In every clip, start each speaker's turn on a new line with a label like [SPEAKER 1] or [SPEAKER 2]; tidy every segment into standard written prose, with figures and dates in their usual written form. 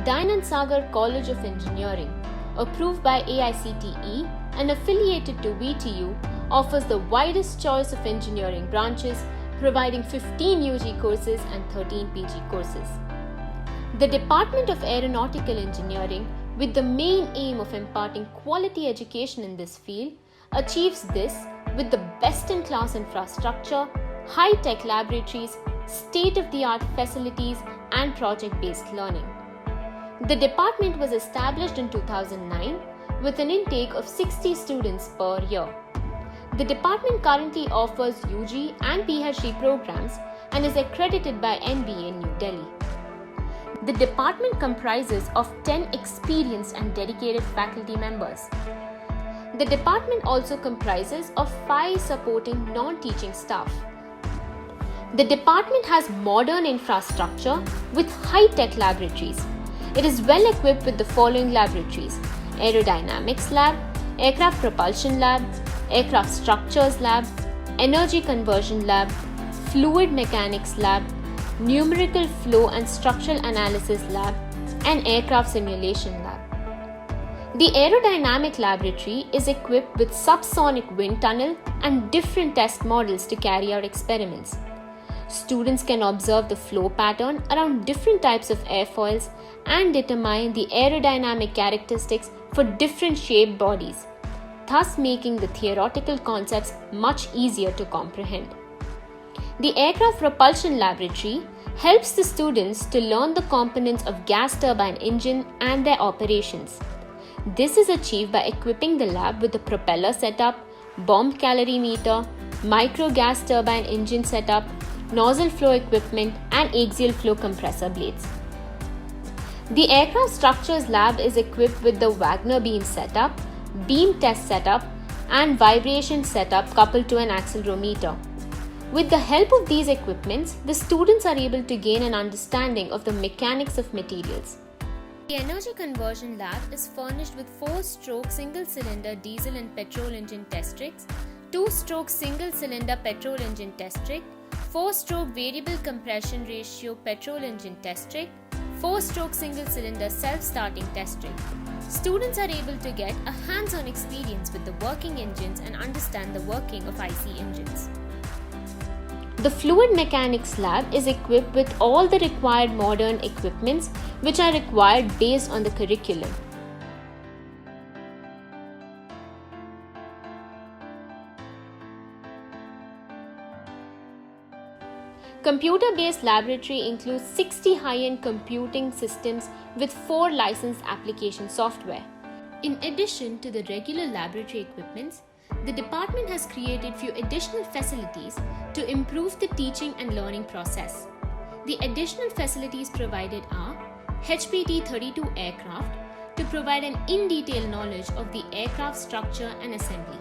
[SPEAKER 1] Dayanand Sagar College of Engineering, approved by AICTE and affiliated to VTU, offers the widest choice of engineering branches, providing 15 UG courses and 13 PG courses. The Department of Aeronautical Engineering, with the main aim of imparting quality education in this field, achieves this with the best-in-class infrastructure, high-tech laboratories, state-of-the-art facilities, and project-based learning. The department was established in 2009 with an intake of 60 students per year. The department currently offers UG and PhD programs and is accredited by NBA in New Delhi. The department comprises of 10 experienced and dedicated faculty members. The department also comprises of 5 supporting non-teaching staff. The department has modern infrastructure with high-tech laboratories. It is well equipped with the following laboratories: Aerodynamics Lab, Aircraft Propulsion Lab, Aircraft Structures Lab, Energy Conversion Lab, Fluid Mechanics Lab, Numerical Flow and Structural Analysis Lab, and Aircraft Simulation Lab. The Aerodynamic Laboratory is equipped with subsonic wind tunnel and different test models to carry out experiments. Students can observe the flow pattern around different types of airfoils and determine the aerodynamic characteristics for different shaped bodies, thus making the theoretical concepts much easier to comprehend. The Aircraft Propulsion Laboratory helps the students to learn the components of gas turbine engine and their operations. This is achieved by equipping the lab with a propeller setup, bomb calorimeter, micro gas turbine engine setup, nozzle flow equipment, and axial flow compressor blades. The Aircraft Structures Lab is equipped with the Wagner beam setup, beam test setup, and vibration setup coupled to an accelerometer. With the help of these equipments, the students are able to gain an understanding of the mechanics of materials. The Energy Conversion Lab is furnished with 4-stroke single-cylinder diesel and petrol engine test rigs, 2-stroke single-cylinder petrol engine test rig, 4-stroke variable compression ratio petrol engine test rig, 4-stroke single-cylinder self-starting test rig. Students are able to get a hands-on experience with the working engines and understand the working of IC engines. The Fluid Mechanics Lab is equipped with all the required modern equipments which are required based on the curriculum. Computer-based laboratory includes 60 high-end computing systems with 4 licensed application software. In addition to the regular laboratory equipments, the department has created few additional facilities to improve the teaching and learning process. The additional facilities provided are HPT-32 aircraft to provide an in-detail knowledge of the aircraft structure and assembly,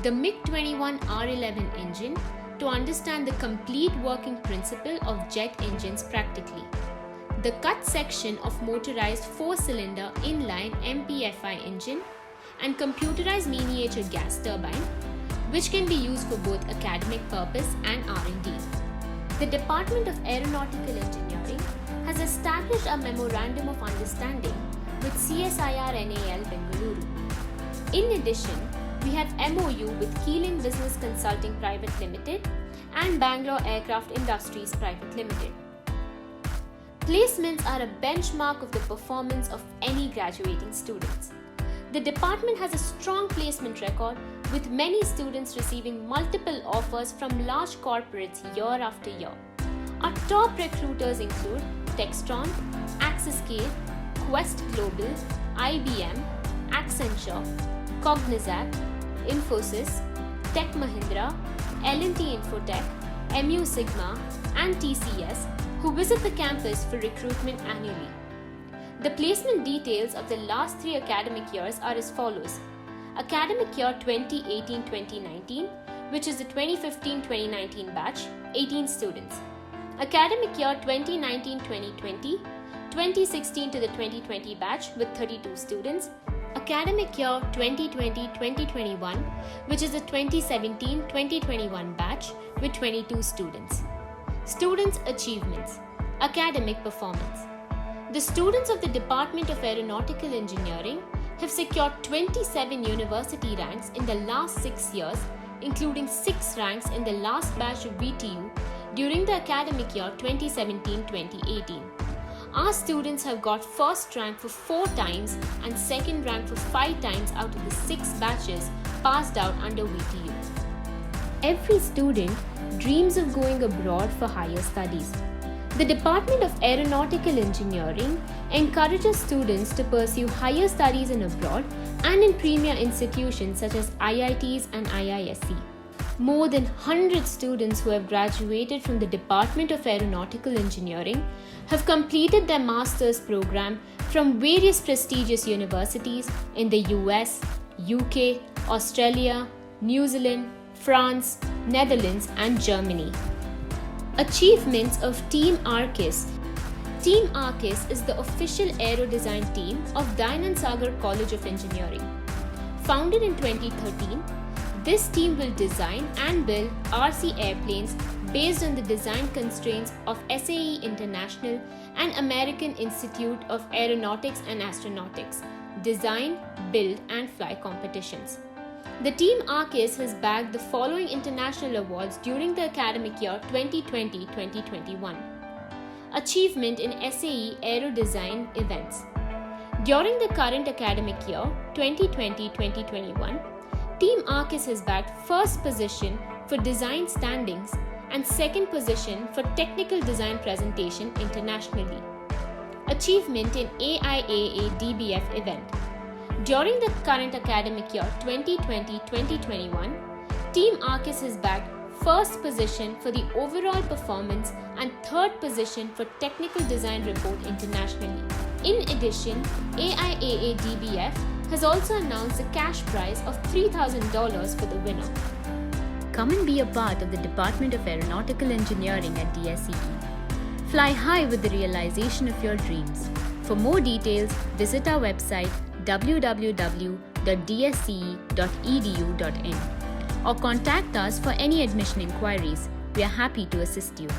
[SPEAKER 1] the MiG-21 R11 engine to understand the complete working principle of jet engines practically, the cut section of motorized 4-cylinder inline MPFI engine, and computerized miniature gas turbine, which can be used for both academic purpose and R&D. The Department of Aeronautical Engineering has established a Memorandum of Understanding with CSIR NAL Bengaluru. In addition, we have MOU with Keeling Business Consulting Private Limited and Bangalore Aircraft Industries Private Limited. Placements are a benchmark of the performance of any graduating students. The department has a strong placement record with many students receiving multiple offers from large corporates year after year. Our top recruiters include Textron, Axiscale, Quest Global, IBM, Accenture, Cognizant, Infosys, Tech Mahindra, L&T Infotech, MU Sigma, and TCS, who visit the campus for recruitment annually. The placement details of the last 3 academic years are as follows. Academic year 2018-2019, which is the 2015-2019 batch, 18 students. Academic year 2019-2020, 2016 to the 2020 batch with 32 students. Academic year 2020-2021, which is the 2017-2021 batch with 22 students. Students' achievements. Academic performance. The students of the Department of Aeronautical Engineering have secured 27 university ranks in the last 6 years, including 6 ranks in the last batch of VTU during the academic year 2017-2018. Our students have got first rank for 4 times and second rank for 5 times out of the 6 batches passed out under VTU. Every student dreams of going abroad for higher studies. The Department of Aeronautical Engineering encourages students to pursue higher studies in abroad and in premier institutions such as IITs and IISc. More than 100 students who have graduated from the Department of Aeronautical Engineering have completed their master's program from various prestigious universities in the US, UK, Australia, New Zealand, France, Netherlands, and Germany. Achievements of Team Arcis. Team Arcis is the official aero design team of Dayanand Sagar College of Engineering. Founded in 2013, this team will design and build RC airplanes based on the design constraints of SAE International and American Institute of Aeronautics and Astronautics design, build, and fly competitions. The Team Arcis has bagged the following international awards during the academic year 2020-2021. Achievement in SAE Aero Design events. During the current academic year 2020-2021, Team Arcis has bagged first position for design standings and second position for technical design presentation internationally. Achievement in AIAA DBF event. During the current academic year 2020-2021, Team Arcis has bagged first position for the overall performance and third position for technical design report internationally. In addition, AIAA DBF has also announced a cash prize of $3,000 for the winner. Come and be a part of the Department of Aeronautical Engineering at DSCE. Fly high with the realization of your dreams. For more details, visit our website www.dsce.edu.in or contact us for any admission inquiries. We are happy to assist you.